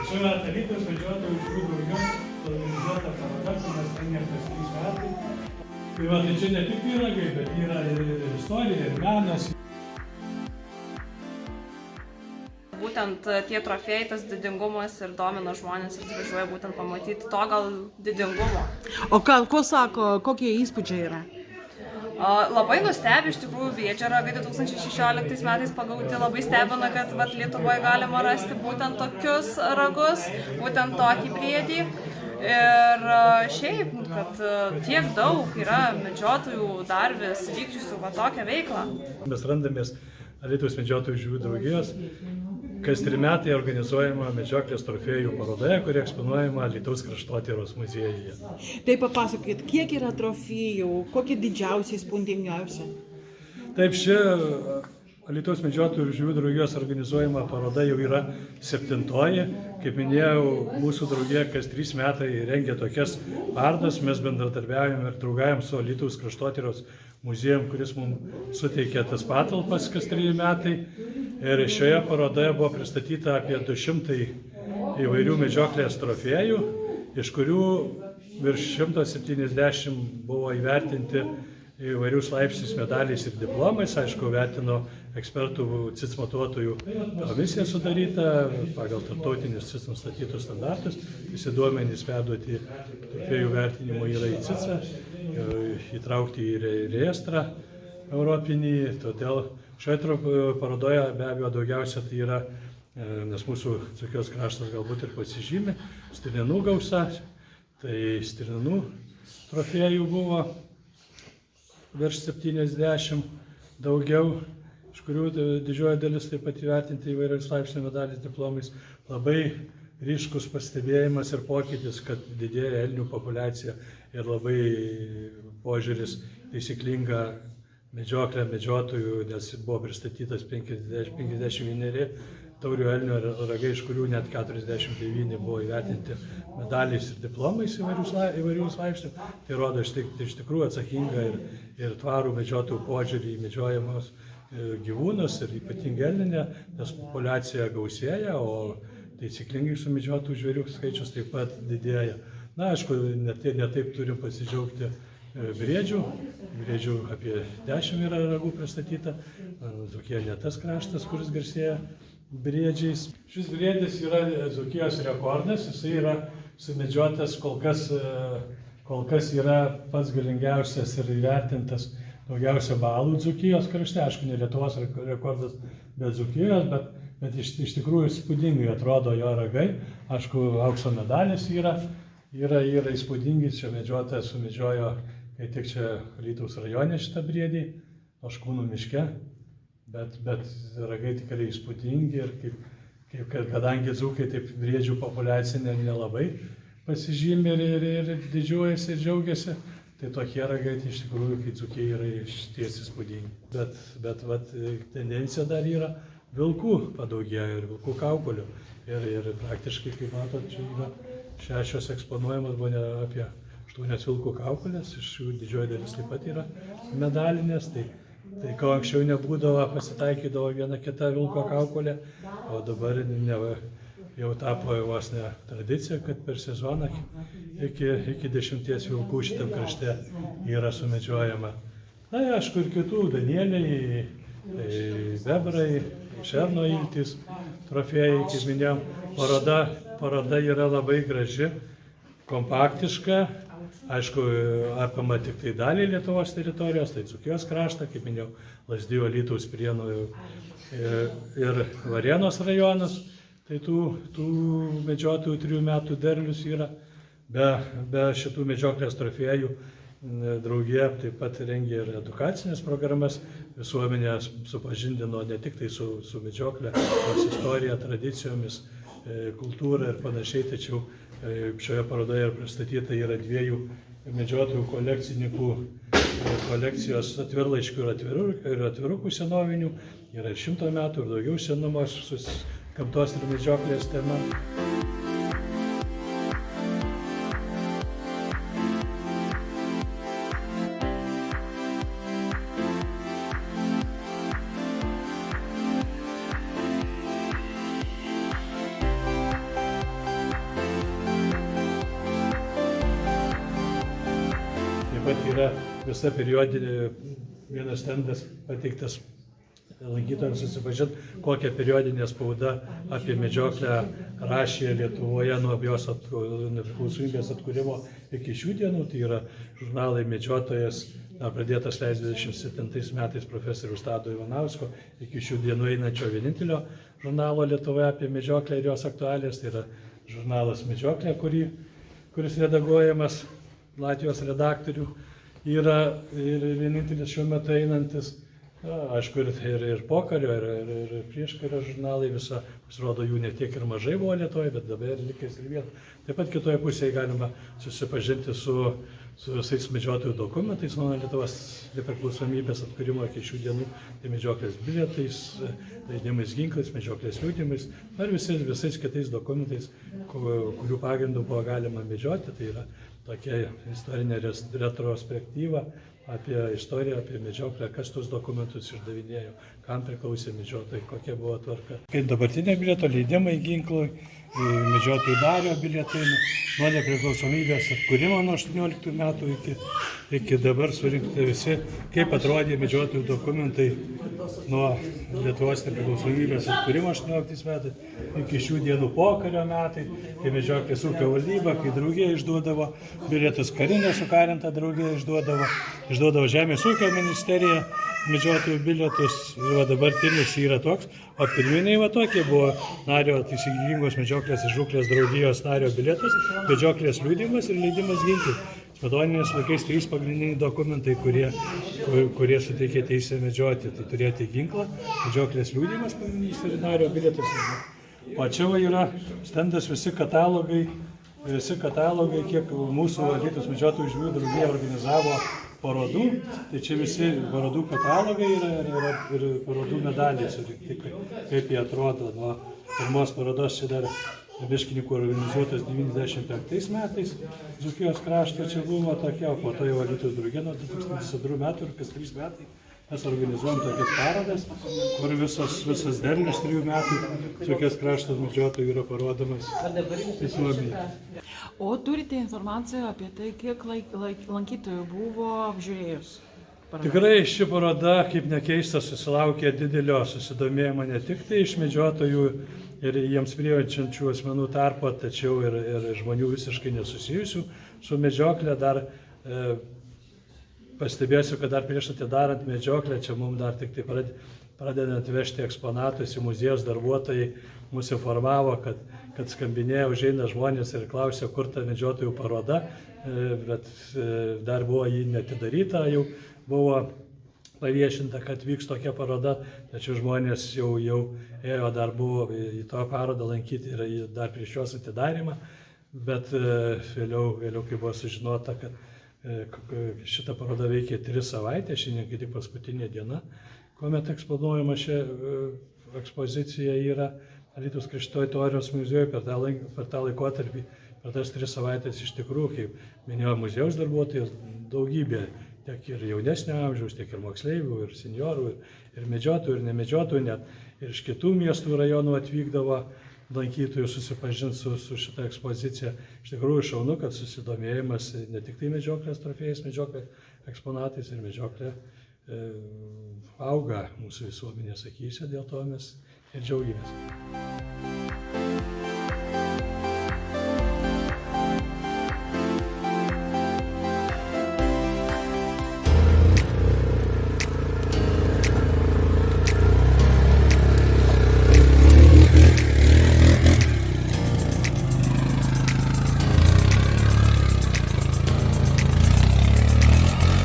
Čia yra Alytaus medžiotojų žuvų draugijos organizuota paroda, kur mes rengiam kas 3 metai. Tai čia ne tik pyragai, bet yra ir istorija, ir menas. Būtent tie trofėjai, tas didingumas ir domina žmonės ir atvažiuoja būtent pamatyti to gal didingumo. O ko sako, kokie įspūdžiai yra? Labai nustebė, iš tikrųjų, Viedžio ragai 2016 metais pagauti, labai stebina, kad Lietuvoje galima rasti būtent tokius ragus, būtent tokį briedį. Ir šiaip, kad tiek daug yra medžiotojų dar vis vykdžiusių tokią veiklą. Mes randamės Alytaus medžiotojų žuvų draugijos. Kas 3 metai organizuojama medžioklės trofėjų parodoje, kuri eksponuojama Alytaus kraštotyros muziejuje. Tai papasakokit, kiek yra trofėjų, kokie didžiausi, įspūdingiausi? Taip, ši Alytaus medžiotojų žuvų draugijos organizuojama paroda jau yra 7-oji. Kaip minėjau, mūsų draugija kas 3 metai rengia tokias parodas. Mes bendradarbiaujam ir draugaujam su Alytaus kraštotyros muziejum, kuris mums suteikia tas patalpas kas 3 metai. Ir šioje parodoje buvo pristatyta apie 200 įvairių medžioklės trofėjų, iš kurių virš 170 buvo įvertinti įvairius laipsnius medaliais ir diplomais. Aišku, vertino ekspertų CITS matuotojų komisija sudaryta pagal tarptautinius CITS nustatytus standartus. Visi duomenys perduoti trofėjų vertinimo yra į CITSą, įtraukti į rejestrą europinį. Todėl šioje parodoje be abejo daugiausia tai yra, nes mūsų Dzūkijos kraštas galbūt ir pasižymi, stirninų gausa. Tai stirninų trofėjų buvo virš 70 daugiau, iš kurių didžioji dalis taip pat įvertinti įvairiais laipsnių medaliais, diplomais. Labai ryškus pastebėjimas ir pokytis, kad didėja elnių populiacija ir labai požiūris taisyklinga medžioklė medžiotojų, nes buvo pristatytas 51 taurių elnių ragai, iš kurių net 49 buvo įvertinti medaliais ir diplomais įvairius laipsnių. Tai rodo iš tikrųjų atsakingą ir tvarų medžiotojų požiūrį į medžiojamus gyvūnus ir ypatingai elninę, nes populiacija gausėja, o taisyklingai sumedžiotų žvėrių skaičius taip pat didėja. Na, aišku, netaip turim pasidžiaugti briedžių. Briedžių apie 10 yra ragų pristatyta. Dzūkija ne tas kraštas, kuris garsėja briedžiais. Šis briedis yra Dzūkijos rekordas. Jisai yra sumedžiotas, kol kas yra pats galingiausias ir įvertintas daugiausia balų Dzūkijos krašte. Aišku, ne Lietuvos rekordas, bet Dzūkijos, bet iš tikrųjų įspūdingai atrodo jo ragai. Aišku, aukso medalis yra įspūdingi. Čia medžiotojas sumedžiojo, kai tik čia Alytaus rajone šitą briedį, Oškūnų miške, bet ragai tikrai įspūdingi ir kadangi dzūkai taip briedžių populiacija nelabai pasižymi ir didžiuojasi ir džiaugiasi, tai tokie ragai tai iš tikrųjų, kai dzūkiai yra išties įspūdingi. Bet tendencija dar yra vilkų padaugėjo ir vilkų kaukolių. Ir praktiškai, kaip matot, čia yra 6 eksponuojamas, buvo apie 8 vilkų kaukolės, iš jų didžioji dalis taip pat yra medalinės. Tai ko anksčiau nebūdavo, pasitaikydavo viena kita vilko kaukolė, o dabar jau tapo vos ne tradicija, kad per sezoną iki 10 vilkų šitam krašte yra sumedžiojama. Na, aišku, ir kitų, danieliai, bebrai, šerno iltys, trofėjai, kaip minėjom. Paroda yra labai graži, kompaktiška. Aišku, apima tik tai dalį Lietuvos teritorijos, tai Dzūkijos kraštą, kaip minėjau, Lazdijų, Alytaus, Prienų ir Varėnos rajonas. Tai tų medžiotojų 3 metų derlius yra. Be šitų medžioklės trofėjų draugija taip pat rengia ir edukacinės programas. Visuomenė supažindino ne tik tai su medžioklė, nors istorija, tradicijomis, kultūra ir panašiai, tačiau šioje parodoje pristatyta yra 2 medžiotojų kolekcininkų kolekcijos atvirlaiškių ir atvirukų senovinių. Yra 100 metų ir daugiau senumo su gamtos ir medžioklės tema. pat yra visa periodinė, vienas stendas pateiktas lankytojams susipažinti, kokią periodinę spaudą apie medžioklę rašė Lietuvoje nuo jos nepriklausomybės atkūrimo iki šių dienų. Tai yra žurnalai Medžiotojas, pradėtas leisti 27 metais profesoriaus Tado Ivanausko, iki šių dienų einančio vienintelio žurnalo Lietuvoje apie medžioklę ir jos aktualijas. Tai yra žurnalas Medžioklė, kuris redaguojamas Latvijos redaktorių. Yra ir vienintelis šiuo metu einantis. Aišku, ir pokario, ir prieškario žurnalai, visa, pasirodo, jų ne tiek ir mažai buvo Lietuvoje, bet dabar likęs ir vien. Taip pat kitoje pusėje galima susipažinti su visais medžiotojų dokumentais nuo Lietuvos nepriklausomybės atkūrimo iki šių dienų, tai medžioklės bilietais, leidimais ginklais, medžioklės liudijimais, ir visais kitais dokumentais, kurių pagrindų buvo galima medžioti. Tai yra tokia istorinė retrospektyva apie istoriją, apie medžioklę, kas tos dokumentus išdavinėjo, kam priklausė medžiotojai, kokia buvo tvarka. Kai dabartinė bilieto leidimai ginklui, medžiotojų dario bilietai nuo nepriklausomybės atkūrimo nuo 18 metų iki dabar surinkti visi, kaip atrodė medžiotojų dokumentai nuo Lietuvos nepriklausomybės atkūrimo 18 metais iki šių dienų pokario metai, kai medžioklės ūkio valdyba, kai draugija išduodavo bilietus, karinė sukarinta draugija išduodavo Žemės ūkio ministerija medžiotojų bilietus. Ir dabartinis yra toks, o pirminiai tokie buvo nario taisykingos medžioklės ir žūklės draugijos nario bilietas, medžioklės liudijimas ir leidimas ginklui. Smedoninės laikais 3 pagrindiniai dokumentai, kurie suteikė teisę medžioti. Tai turėti ginklą, medžioklės liudijimas pagrindinis ir nario bilietas. O čia yra stendas visi katalogai, kiek mūsų Alytaus medžiotojų žvejų draugija organizavo parodų. Tai čia visi parodų katalogai yra ir parodų medaliai surinkti, kaip jie atrodo. Nuo pirmos parodos čia dar Miškininkų organizuotas 95 metais, Dzūkijos krašto čia buvo tokia, o po to jau Alytaus draugija nuo 2002 metų ir kas 3 metai mes organizuojam tokias parodas, kur visas derlius 3 metų Dzūkijos krašto medžiotojų yra parodomas visuomenei. O turite informaciją apie tai, kiek lankytojų buvo apžiūrėjus? Tikrai ši paroda, kaip nekeista, susilaukė didelio susidomėjimo ne tik tai iš medžiotojų ir jiems prijaučiančių asmenų tarpo, tačiau ir žmonių visiškai nesusijusių su medžioklė. Dar pastebėsiu, kad dar prieš atidarant medžioklę, čia mums dar tik tai pradedant vežti eksponatus į muziejus, darbuotojai mus informavo, kad skambinėja, užeina žmonės ir klausia, kur ta medžiotojų paroda, bet dar buvo jį netidaryta, jau buvo paviešinta, kad vyks tokia paroda, tačiau žmonės jau ėjo, dar buvo į tą parodą lankyti ir dar prieš jos atidarimą, bet vėliau, kai buvo sužinota, kad šita paroda veikia 3 savaitės, šiandien tik paskutinė diena, kuomet eksponuojama ši ekspozicija yra Alytaus kraštovaizdžio teorijos muziejuje per tą laikotarpį, per tas 3 savaitės iš tikrųjų, kaip minėjo muziejaus darbuotojai, daugybė tiek ir jaunesnio amžiaus, tiek ir moksleivių, ir seniorų, ir medžiotojų, ir nemedžiotojų, net ir iš kitų miestų rajonų atvykdavo lankytojų susipažinti su šitą ekspoziciją. Iš tikrųjų šaunu, kad susidomėjimas ne tik tai medžioklės trofėjais, medžioklės eksponatais ir medžioklė auga mūsų visuomenės akyse, dėl to mes ir džiaugiamės.